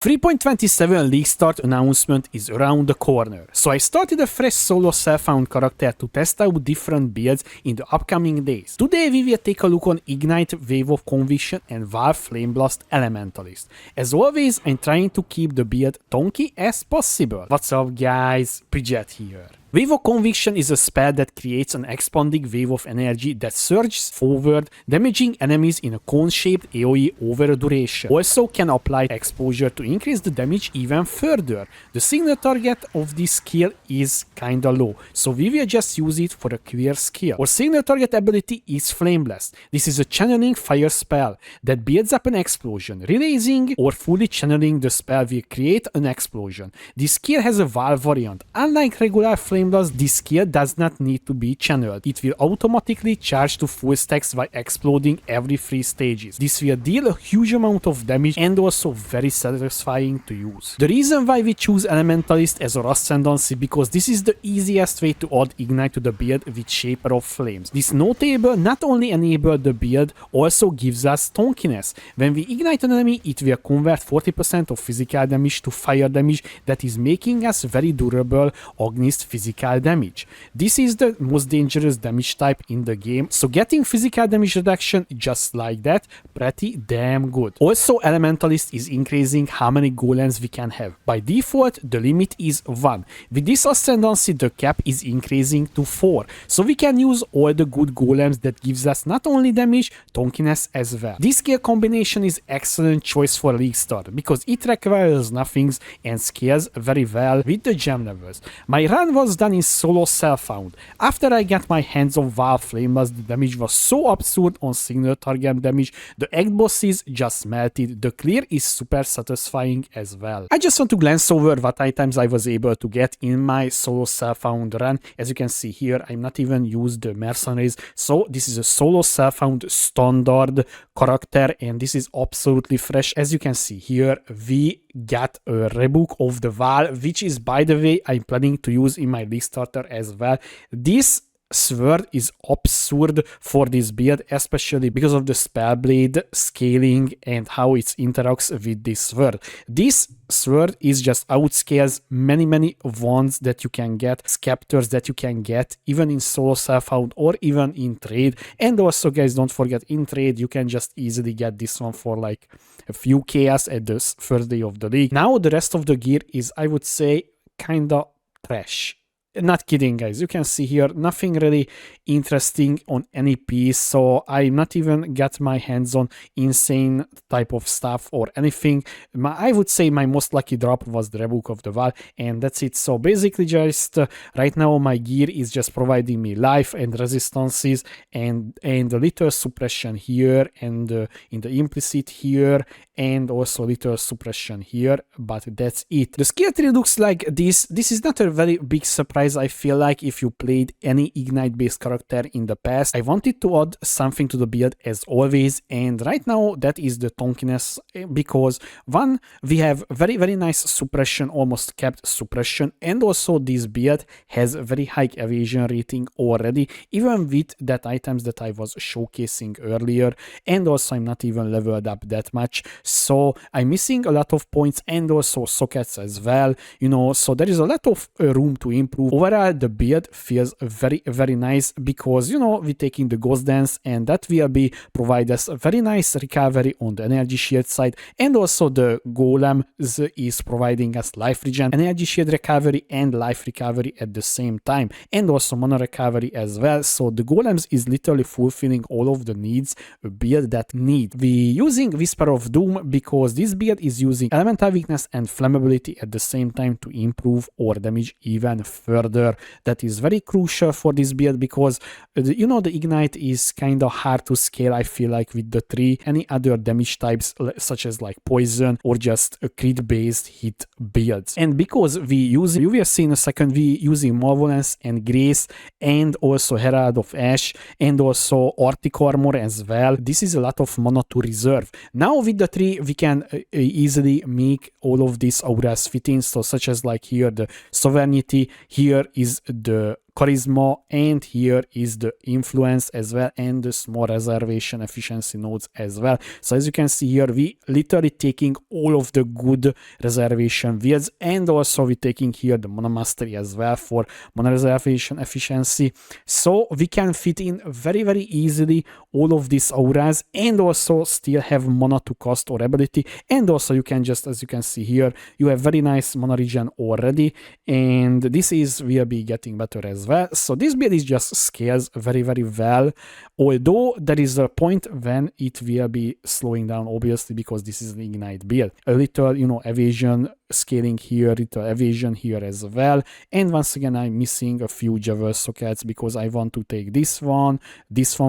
3.27 League Start announcement is around the corner, so I started a fresh solo self-found character to test out different builds in the upcoming days. Today we will take a look on Ignite, Wave of Conviction and Valve Flameblast Elementalist. As always, I'm trying to keep the build tonky as possible. What's up guys, Bridget here. Wave of Conviction is a spell that creates an expanding wave of energy that surges forward, damaging enemies in a cone-shaped AoE over a duration. Also can apply exposure to increase the damage even further. The signal target of this skill is kinda low, so we will just use it for a clear skill. Our signal target ability is Flameblast. This is a channeling fire spell that builds up an explosion. Releasing or fully channeling the spell will create an explosion. This skill has a Valve variant. Unlike regular Flameblast, this skill does not need to be channeled. It will automatically charge to full stacks while exploding every 3 stages. This will deal a huge amount of damage and also very satisfying to use. The reason why we choose Elementalist as our Ascendancy because this is the easiest way to add Ignite to the build with Shaper of Flames. This notable not only enables the build, also gives us tonkiness. When we ignite an enemy, it will convert 40% of physical damage to fire damage that is making us very durable against physical damage. This is the most dangerous damage type in the game, so getting physical damage reduction just like that, pretty damn good. Also, Elementalist is increasing how many golems we can have. By default, the limit is 1. With this Ascendancy, the cap is increasing to 4, so we can use all the good golems that gives us not only damage, tonkiness as well. This skill combination is excellent choice for League Start because it requires nothings and scales very well with the gem levels. My run was done in solo self-found. After I got my hands on Valve Flameblast, the damage was so absurd on single target damage, the egg bosses just melted, the clear is super satisfying as well. I just want to glance over what items I was able to get in my solo self-found run. As you can see here, I'm not even used the mercenaries, so this is a solo self-found standard character and this is absolutely fresh. As you can see here, we got a rebook of the Valve, which is, by the way, I'm planning to use in my League Starter as well. This sword is absurd for this build, especially because of the spellblade scaling and how it interacts with this sword. This sword is just outscales many wands that you can get, scepters that you can get even in solo self-found or even in trade. And also guys, don't forget, in trade you can just easily get this one for like a few chaos at the first day of the league. Now the rest of the gear is, I would say, kinda trash. Not kidding guys, you can see here nothing really interesting on any piece, so I not even got my hands on insane type of stuff or anything. I would say my most lucky drop was the rebook of the Valve and that's it. So basically just right now my gear is just providing me life and resistances and a little suppression here and in the implicit here and also little suppression here, but that's it. The skill tree looks like this. This is not a very big surprise, I feel like, if you played any Ignite based character in the past. I wanted to add something to the build as always, and right now that is the tonkiness, because one, we have very nice suppression, almost capped suppression, and also this build has very high evasion rating already, even with that items that I was showcasing earlier, and also I'm not even leveled up that much. So I'm missing a lot of points and also sockets as well, you know, so there is a lot of room to improve. Overall, the build feels very nice because, you know, we're taking the Ghost Dance and that will be provide us a very nice recovery on the energy shield side, and also the Golem is providing us life regen, energy shield recovery and life recovery at the same time, and also mana recovery as well. So the Golems is literally fulfilling all of the needs a build that need. We using Whisper of Doom because this build is using elemental weakness and flammability at the same time to improve our damage even further. That is very crucial for this build because you know, the Ignite is kind of hard to scale, I feel like, with the 3 any other damage types such as like poison or just a crit based hit builds. And because we use, you will see in a second, we using Malevolence and Grace and also Herald of Ash and also Arctic Armor as well. This is a lot of mana to reserve. Now with the 3 we can easily make all of these auras fit in, so such as like here the Sovereignty, here is the charisma, and here is the influence as well, and the small reservation efficiency nodes as well. So as you can see here, we literally taking all of the good reservation builds, and also we taking here the Mana Mastery as well for Mana reservation efficiency. So we can fit in very easily all of these auras, and also still have mana to cost or ability, and also you can just, as you can see here, you have very nice mana regen already, and this is will be getting better as well. So this build is just scales very well, although there is a point when it will be slowing down, obviously, because this is an ignite build. A little, you know, evasion scaling here, little evasion here as well, and once again I'm missing a few Jewel sockets because I want to take this one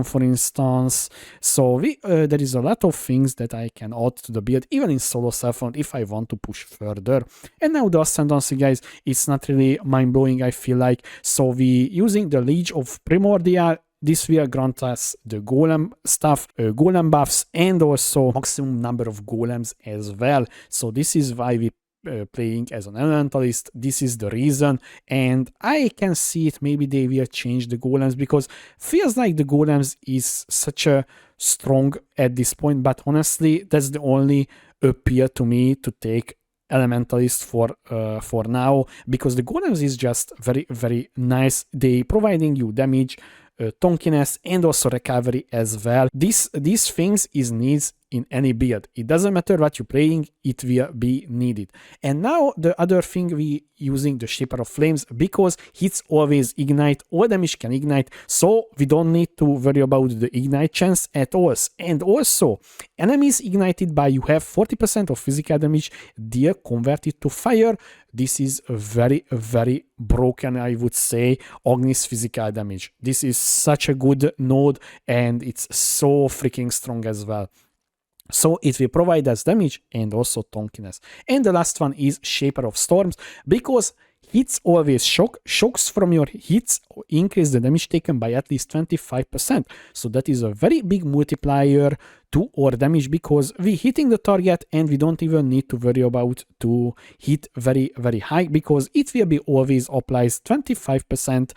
for instance. So there is a lot of things that I can add to the build, even in solo self-found, if I want to push further. And now the Ascendancy, guys, it's not really mind-blowing, I feel like. So we using the Liege of Primordial. This will grant us the golem stuff, golem buffs, and also maximum number of golems as well. So this is why we playing as an Elementalist. This is the reason, and I can see it. Maybe they will change the golems, because feels like the golems is such a strong at this point, but honestly that's the only appeal to me to take Elementalist for now, because the golems is just very nice. They providing you damage, tonkiness, and also recovery as well. These things is needs in any build. It doesn't matter what you're playing, it will be needed. And now the other thing, we using the Shaper of Flames, because hits always ignite, all damage can ignite, so we don't need to worry about the ignite chance at all. And also, enemies ignited by you have 40% of physical damage deal converted to fire. This is a very broken, I would say, Ognis physical damage. This is such a good node, and it's so freaking strong as well. So it will provide us damage and also tonkiness. And the last one is Shaper of Storms, because hits always shocks from your hits increase the damage taken by at least 25%. So that is a very big multiplier to our damage, because we hitting the target and we don't even need to worry about to hit very high, because it will be always applies 25%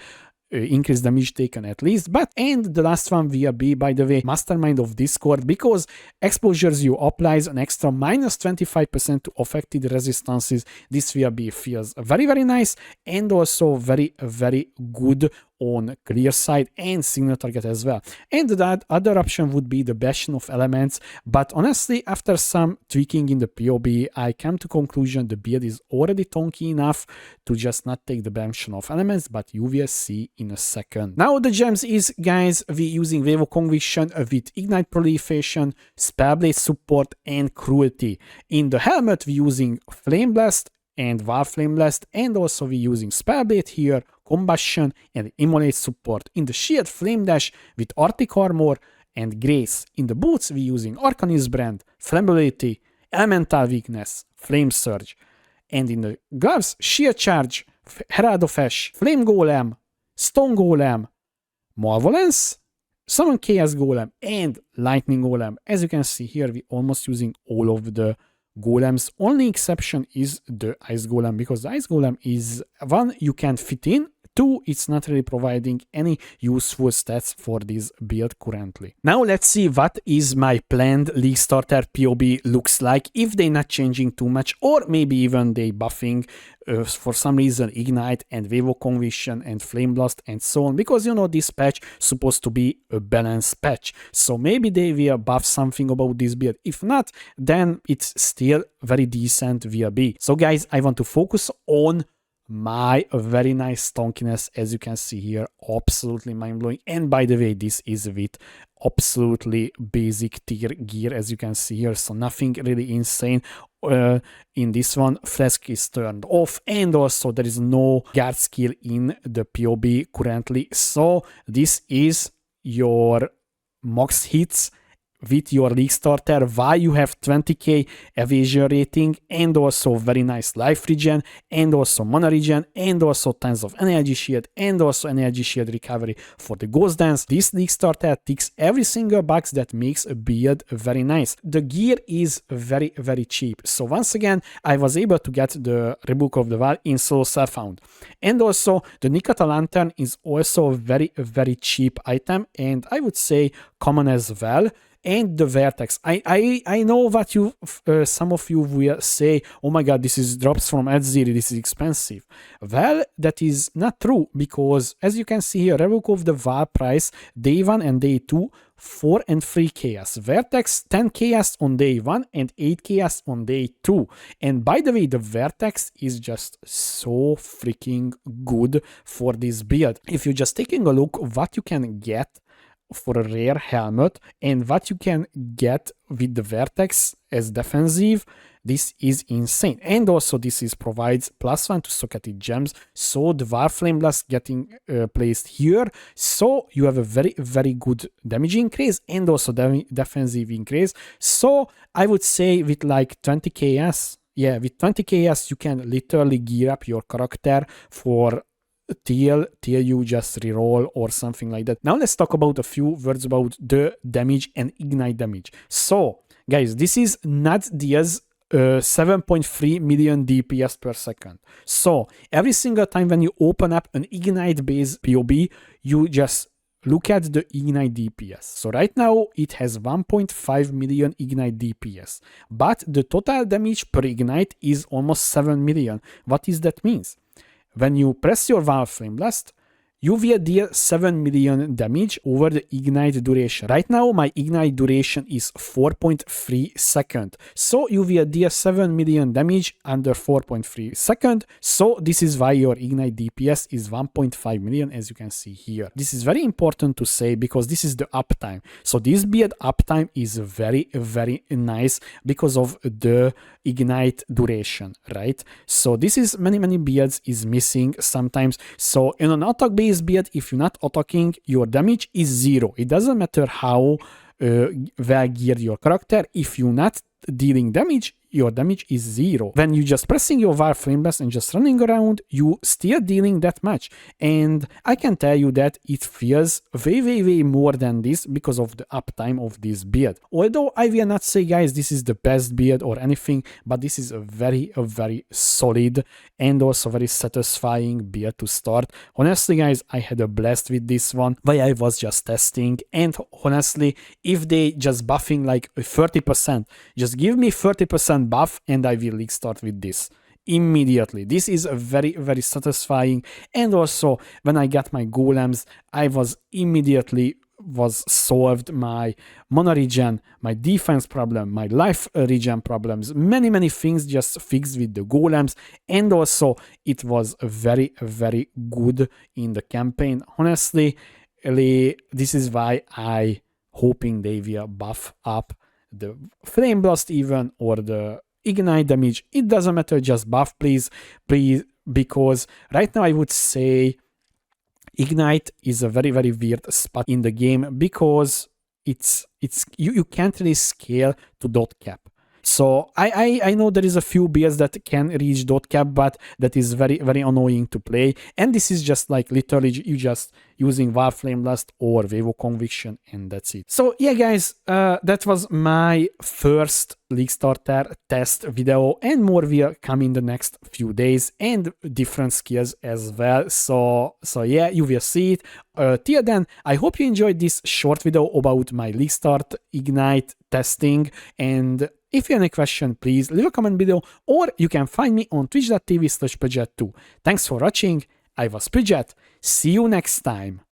increase damage taken at least. But and the last one will be, by the way, Mastermind of Discord, because exposures you applies an extra minus 25% to affected resistances. This will be feels very nice, and also very good on clear side and signal target as well. And that other option would be the Bastion of Elements, but honestly after some tweaking in the PoB, I came to conclusion the build is already tonky enough to just not take the Bastion of Elements, but you will see in a second. Now the gems is, guys, we using Wave of Conviction with Ignite Proliferation, Spellblade support, and Cruelty. In the helmet we using Flameblast and Flameblast, and also we using Spellblade here, Combustion, and Immolate support. In the shield, Flame Dash with Arctic Armor and Grace. In the boots we using Arcanist Brand, Flammability, Elemental Weakness, Flame Surge. And in the gloves, Shield Charge, Herald of Ash, Flame Golem, Stone Golem, Malevolence, Summon Chaos Golem, and Lightning Golem. As you can see here, we almost using all of the golems. Only exception is the Ice Golem, because the Ice Golem is one you can fit in, two, it's not really providing any useful stats for this build currently. Now let's see what is my planned League Starter PoB looks like, if they not changing too much, or maybe even they buffing for some reason Ignite and Wave of Conviction and Flameblast and so on, because you know this patch supposed to be a balanced patch, so maybe they will buff something about this build. If not, then it's still very decent VLB. So guys, I want to focus on my very nice stonkiness, as you can see here, absolutely mind-blowing. And by the way, this is with absolutely basic tier gear, as you can see here, so nothing really insane. In this one, Flask is turned off, and also there is no guard skill in the PoB currently, so this is your max hits with your League Starter, why you have 20k evasion rating, and also very nice life regen, and also mana regen, and also tons of energy shield, and also energy shield recovery for the Ghost Dance. This League Starter ticks every single box that makes a build very nice. The gear is very cheap. So once again, I was able to get the Rebook of the Wild in solo self-found. And also, the Nikata Lantern is also a very cheap item, and I would say common as well. And the Vertex. I know what you some of you will say, oh my god, this is drops from Edziri, this is expensive. Well, that is not true, because as you can see here, Revoke of the Wild price, day 1 and day 2, 4 and 3 chaos. Vertex 10 chaos on day 1 and 8 chaos on day 2. And by the way, the Vertex is just so freaking good for this build. If you're just taking a look what you can get for a rare helmet and what you can get with the Vertex as defensive, this is insane. And also this is provides +1 to Socketed gems, so the War Flameblast getting placed here, so you have a very good damage increase and also defensive increase. So I would say with like 20 KS, yeah, with 20 KS you can literally gear up your character for till you just reroll or something like that. Now let's talk about a few words about the damage and ignite damage. So guys, this is not Diaz 7.3 million DPS per second. So every single time when you open up an ignite based POB, you just look at the ignite DPS. So right now it has 1.5 million ignite DPS, but the total damage per ignite is almost 7 million. What does that mean? When you press your Wild Flameblast, you will deal 7 million damage over the ignite duration. Right now, my ignite duration is 4.3 seconds. So you will deal 7 million damage under 4.3 seconds. So this is why your ignite DPS is 1.5 million, as you can see here. This is very important to say because this is the uptime. So this build uptime is very nice because of the ignite duration, right? So this is many builds is missing sometimes. So in an attack based build, if you're not attacking, your damage is 0. It doesn't matter how well geared your character. If you're not dealing damage, your damage is 0. When you just pressing your War Flameblast and just running around, you still dealing that much. And I can tell you that it feels way more than this because of the uptime of this build. Although I will not say, guys, this is the best build or anything, but this is a very solid and also very satisfying build to start. Honestly, guys, I had a blast with this one while I was just testing. And honestly, if they just buffing like 30%, just give me 30% buff and I will start with this immediately. This is a very satisfying. And also when I got my golems, I was immediately solved my mana regen, my defense problem, my life regen problems, many things just fixed with the golems. And also it was very good in the campaign. Honestly, this is why I hoping they will buff up the Flameblast even or the ignite damage. It doesn't matter, just buff please, because right now I would say ignite is a very weird spot in the game because it's you can't really scale to dot cap. So I know there is a few builds that can reach dot cap, but that is very annoying to play. And this is just like literally you just using War Flameblast or Vevo Conviction, and that's it. So yeah, guys, that was my first League Starter test video, and more will come in the next few days, and different skills as well. So yeah, you will see it. Till then, I hope you enjoyed this short video about my League Start Ignite testing, and if you have any question, please leave a comment below, or you can find me on twitch.tv/Pridget2. Thanks for watching. I was Pridget. See you next time.